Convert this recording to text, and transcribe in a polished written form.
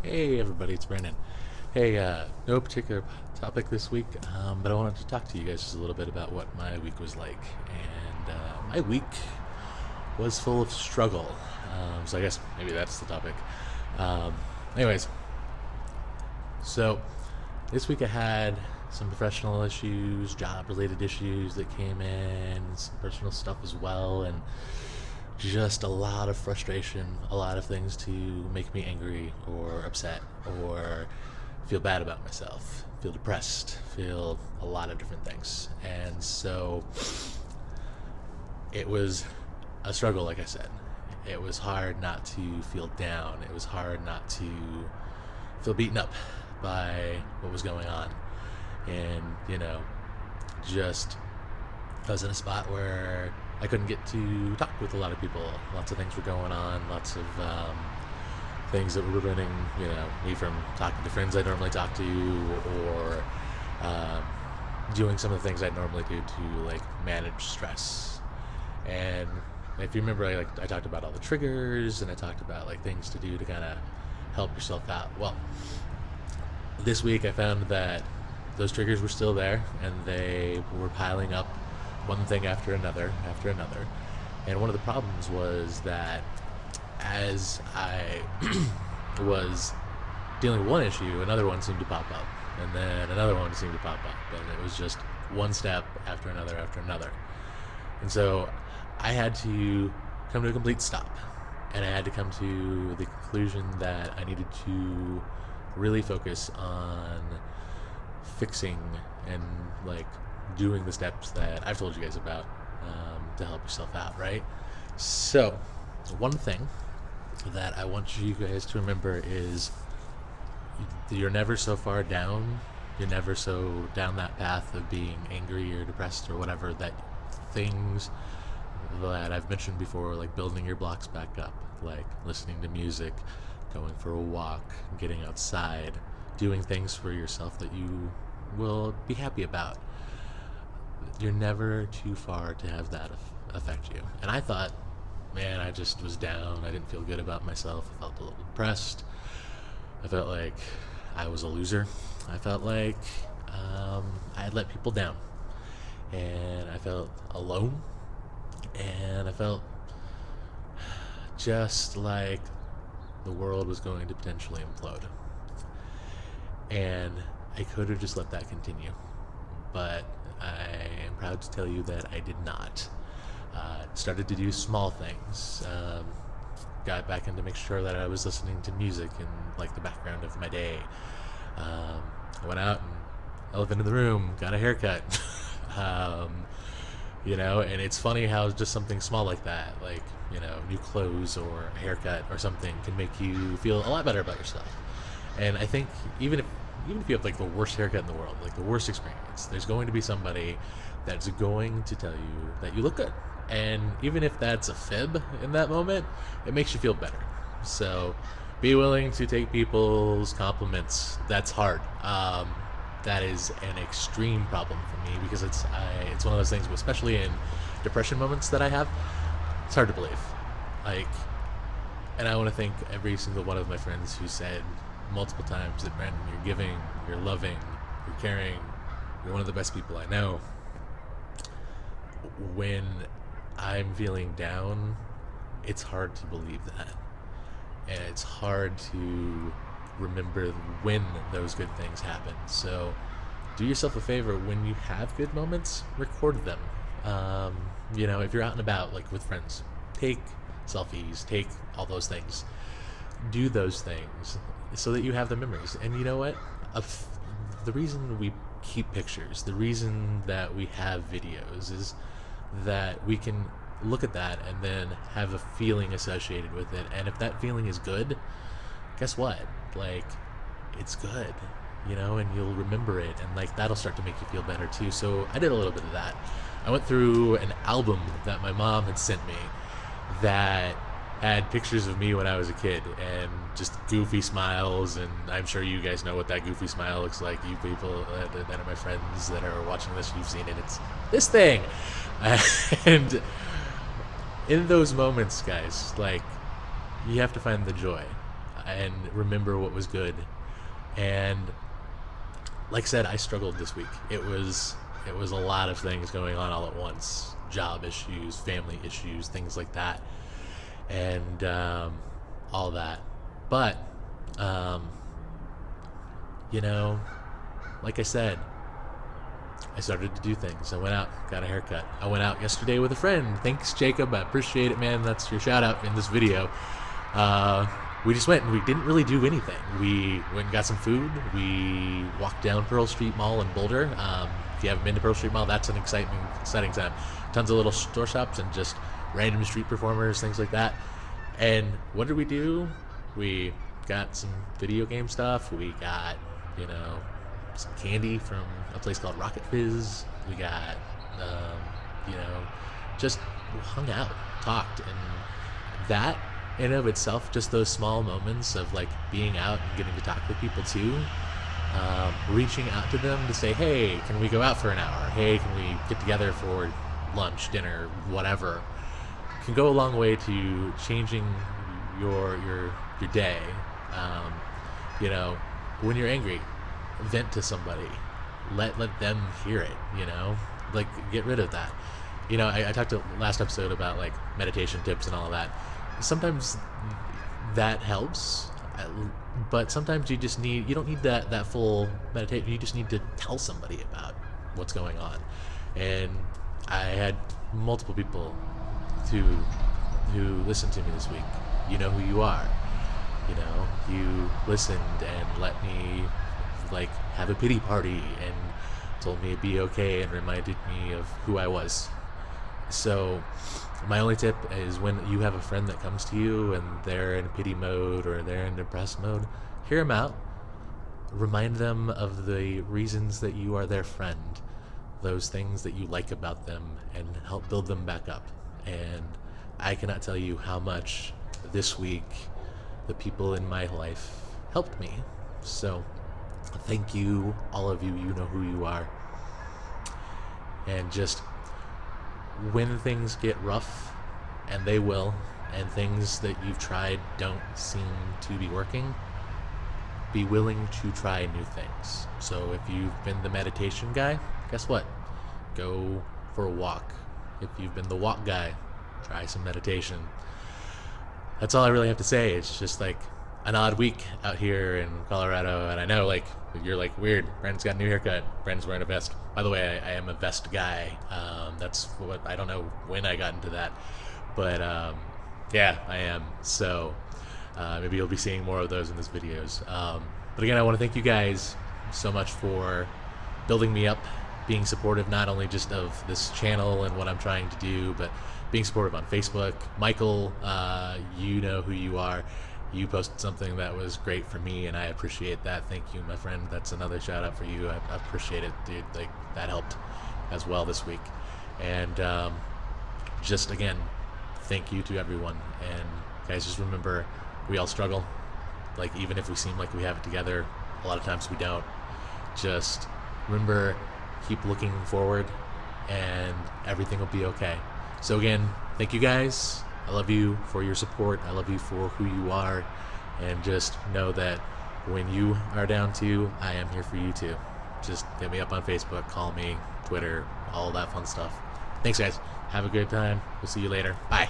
Hey everybody, it's Brandon. Hey, no particular topic this week, but I wanted to talk to you guys just a little bit about what my week was like. And my week was full of struggle. So I guess maybe that's the topic. Um, anyways, so this week I had some professional issues, job related issues that came in, some personal stuff as well, and just a lot of frustration, a lot of things to make me angry or upset or feel bad about myself, feel depressed, feel a lot of different things. And so it was a struggle, like I said. It was hard not to feel down. It was hard not to feel beaten up by what was going on. And, just I was in a spot where I couldn't get to talk with a lot of people. Lots of things were going on, lots of things that were preventing, me from talking to friends I normally talk to, or um, doing some of the things I normally do to manage stress. And if you remember, I talked about all the triggers, and I talked about things to do to kind of help yourself out. Well, this week I found that those triggers were still there, and they were piling up, one thing after another after another. And one of the problems was that as I was dealing with one issue, another one seemed to pop up, and then another one seemed to pop up, and it was just one step after another after another. And so I had to come to a complete stop, and I had to come to the conclusion that I needed to really focus on fixing and doing the steps that I've told you guys about, to help yourself out, right? So, one thing that I want you guys to remember is you're never so far down, you're never so down that path of being angry or depressed or whatever, that things that I've mentioned before, like building your blocks back up, like listening to music, going for a walk, getting outside, doing things for yourself that you will be happy about. You're never too far to have that affect you. And I thought, man, I just was down. I didn't feel good about myself. I felt a little depressed. I felt like I was a loser. I felt like I had let people down. And I felt alone. And I felt just like the world was going to potentially implode. And I could have just let that continue. But I am proud to tell you that I did not. Started to do small things. Got back into make sure that I was listening to music in the background of my day. I went out and elephant in the room, got a haircut. And it's funny how just something small like that, new clothes or a haircut or something, can make you feel a lot better about yourself. And I think even if you have the worst haircut in the world, the worst experience, there's going to be somebody that's going to tell you that you look good. And even if that's a fib in that moment, it makes you feel better. So be willing to take people's compliments. That's hard. That is an extreme problem for me, because it's one of those things, especially in depression moments that I have. It's hard to believe. And I want to thank every single one of my friends who said multiple times that, Brandon, you're giving, you're loving, you're caring, you're one of the best people I know. When I'm feeling down, it's hard to believe that. And it's hard to remember when those good things happen. So do yourself a favor: when you have good moments, record them. If you're out and about, with friends, take selfies, take all those things. Do those things so that you have the memories. And you know what? The reason we keep pictures, the reason that we have videos, is that we can look at that and then have a feeling associated with it. And if that feeling is good, guess what? It's good, and you'll remember it, and that'll start to make you feel better too. So I did a little bit of that. I went through an album that my mom had sent me that had pictures of me when I was a kid, and just goofy smiles. And I'm sure you guys know what that goofy smile looks like. You people that are my friends that are watching this, you've seen it. It's this thing. And in those moments, guys, you have to find the joy. and remember what was good. And like I said, I struggled this week. It was a lot of things going on all at once: job issues, family issues, things like that, and all that. But like I said, I started to do things. I went out, got a haircut. I went out yesterday with a friend. Thanks, Jacob. I appreciate it, man. That's your shout out in this video. We just went and we didn't really do anything. We went and got some food. We walked down Pearl Street Mall in Boulder. If you haven't been to Pearl Street Mall, that's an exciting time. Tons of little store shops and just random street performers, things like that. And what did we do? We got some video game stuff. We got, some candy from a place called Rocket Fizz. We got, just hung out, talked, and that in of itself, just those small moments of like being out and getting to talk to people too, reaching out to them to say, hey, can we go out for an hour? Hey, can we get together for lunch, dinner, whatever, can go a long way to changing your day. When you're angry, vent to somebody, let them hear it, like get rid of that. I talked to last episode about like meditation tips and all of that. Sometimes that helps, but sometimes you don't need that full meditation. You just need to tell somebody about what's going on. And I had multiple people who listened to me this week. You know who you are. You listened and let me like have a pity party and told me it'd be okay and reminded me of who I was. So my only tip is when you have a friend that comes to you and they're in pity mode or they're in depressed mode, hear them out. Remind them of the reasons that you are their friend, those things that you like about them, and help build them back up. And I cannot tell you how much this week the people in my life helped me. So thank you, all of you. You know who you are. And just when things get rough, and they will, and things that you've tried don't seem to be working, be willing to try new things. So if you've been the meditation guy, guess what? Go for a walk. If you've been the walk guy, try some meditation. That's all I really have to say. It's just like an odd week out here in Colorado, and I know like you're like, weird, Brandon's got a new haircut, Brandon's wearing a vest. By the way, I am a vest guy. That's what, I don't know when I got into that, but yeah, I am. So maybe you'll be seeing more of those in these videos. But again, I want to thank you guys so much for building me up, being supportive not only just of this channel and what I'm trying to do, but being supportive on Facebook. Michael, you know who you are. You posted something that was great for me, and I appreciate that. Thank you, my friend. That's another shout out for you. I appreciate it, dude. Like, that helped as well this week. And just again, thank you to everyone. And guys, just remember, we all struggle. Like, even if we seem like we have it together, a lot of times we don't. Just remember, keep looking forward, and everything will be okay. So again, thank you guys. I love you for your support. I love you for who you are. And just know that when you are down too, I am here for you too. Just hit me up on Facebook, call me, Twitter, all that fun stuff. Thanks, guys. Have a good time. We'll see you later. Bye.